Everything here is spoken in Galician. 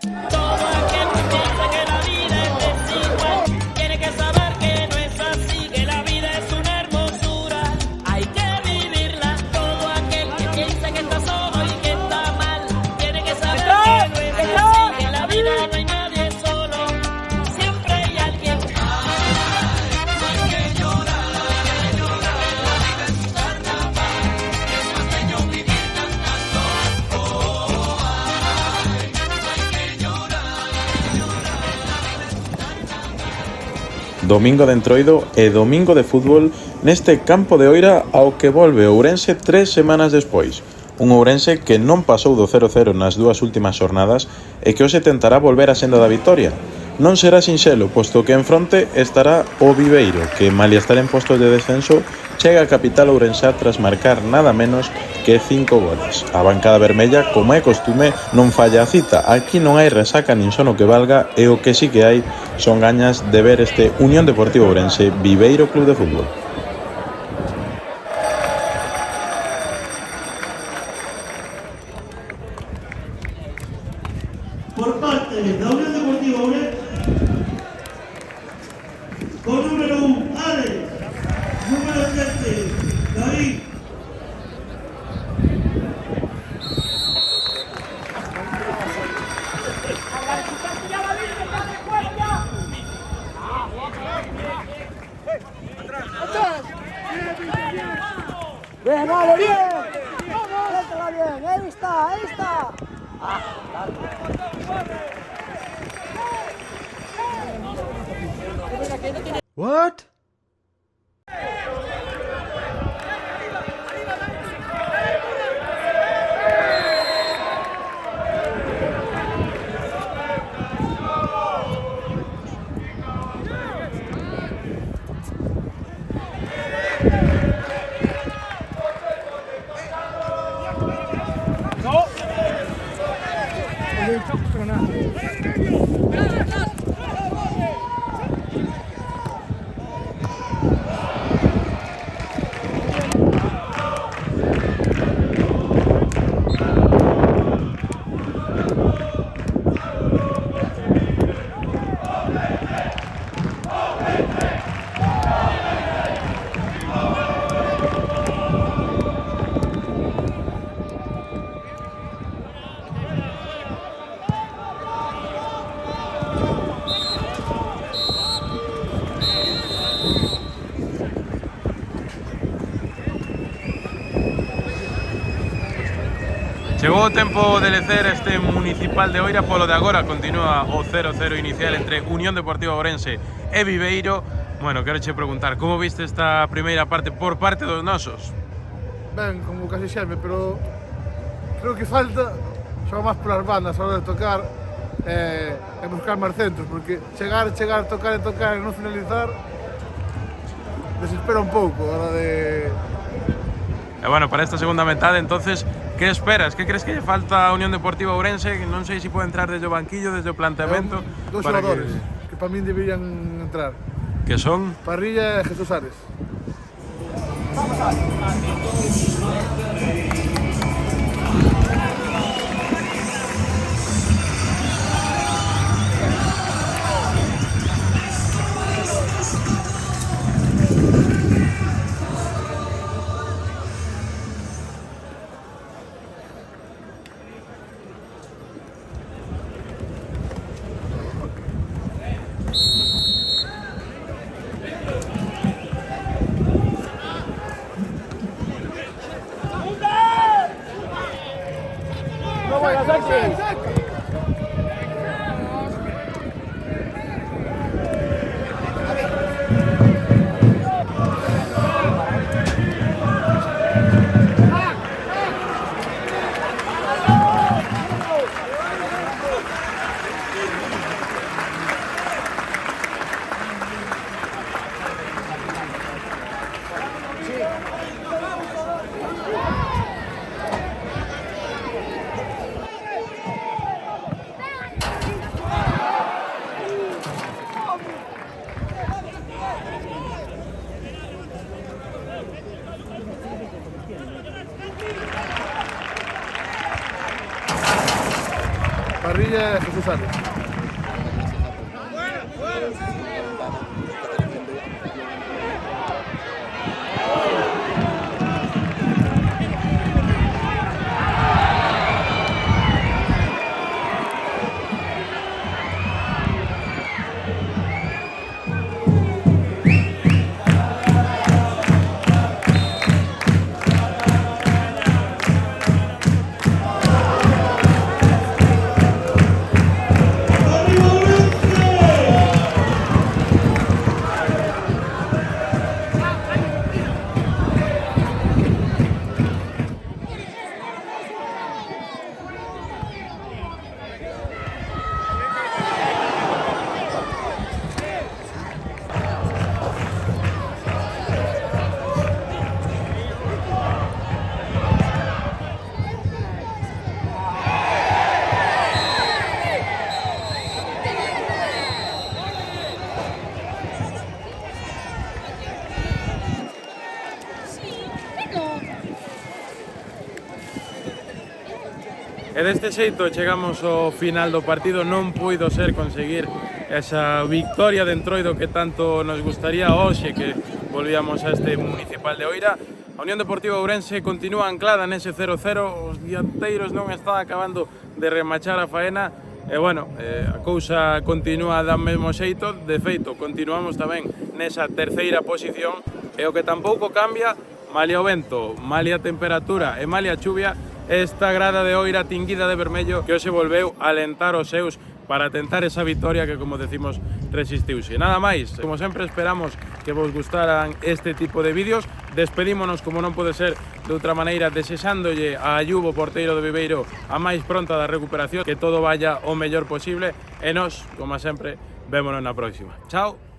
Todo aquel que piensa que la vida es desigual tiene que saber que no es así, que la vida es una hermosura, hay que vivirla. Todo aquel que piensa que está solo y que está mal tiene que saber que no es así, que en la vida no hay nadie solo, siempre hay alguien. Domingo de Entroido e domingo de fútbol neste campo de Oira ao que volve o Ourense 3 semanas despois. Un Ourense que non pasou do 0-0 nas dúas últimas xornadas e que hoxe tentará volver a senda da vitoria. Non será sinxelo, posto que en fronte estará o Viveiro, que malia estar en postos de descenso, chega a capital ourensá tras marcar nada menos que 5 goles. A bancada vermella, como é costume, non falla a cita. Aquí non hai resaca nin sono que valga e o que sí que hai son gañas de ver este Unión Deportivo Ourense Viveiro Club de Fútbol. Por parte da Unión Deportiva Ourense, con número 1, Alex, número 7, David. Bien, vale, bien. Vamos. Bien, ahí está, ahí está. What? Chegou o tempo de lecer este municipal de Oira, polo de agora continúa o 0-0 inicial entre Unión Deportiva Ourense e Viveiro. Bueno, quero che preguntar, como viste esta primeira parte por parte dos nosos? Ben, como casi sempre, pero creo que falta xogar máis polas bandas a hora de tocar e buscar máis centros, porque chegar, tocar e non finalizar desespera un pouco a hora de... E bueno, para esta segunda metade, entonces, que esperas? Que crees que lle falta a Unión Deportiva Ourense? Non sei se pode entrar desde o banquillo, desde o planteamento. Dos xogadores que para min deberían entrar. Que son? Parrilla e Jesús Ares. é Jesús Arias. E deste xeito chegamos ao final do partido, non puido ser conseguir esa victoria de Entroido que tanto nos gustaría hoxe que volvíamos a este municipal de Oira. A Unión Deportiva Ourense continúa anclada nese 0-0, os dianteiros non están acabando de remachar a faena e bueno, a cousa continúa do mesmo xeito, de feito continuamos tamén nesa terceira posición e o que tampouco cambia, malia o vento, malia a temperatura e malia a chuvia, esta grada de Oira tinguida de vermello que hoxe volveu a alentar os seus para tentar esa victoria que, como decimos, resistiuse. Nada máis, como sempre esperamos que vos gustaran este tipo de vídeos. Despedímonos, como non pode ser de outra maneira, desexándolle a Ayubo, porteiro de Viveiro, a máis pronta da recuperación, que todo vaya o mellor posible e nos, como sempre, vémonos na próxima. Chao!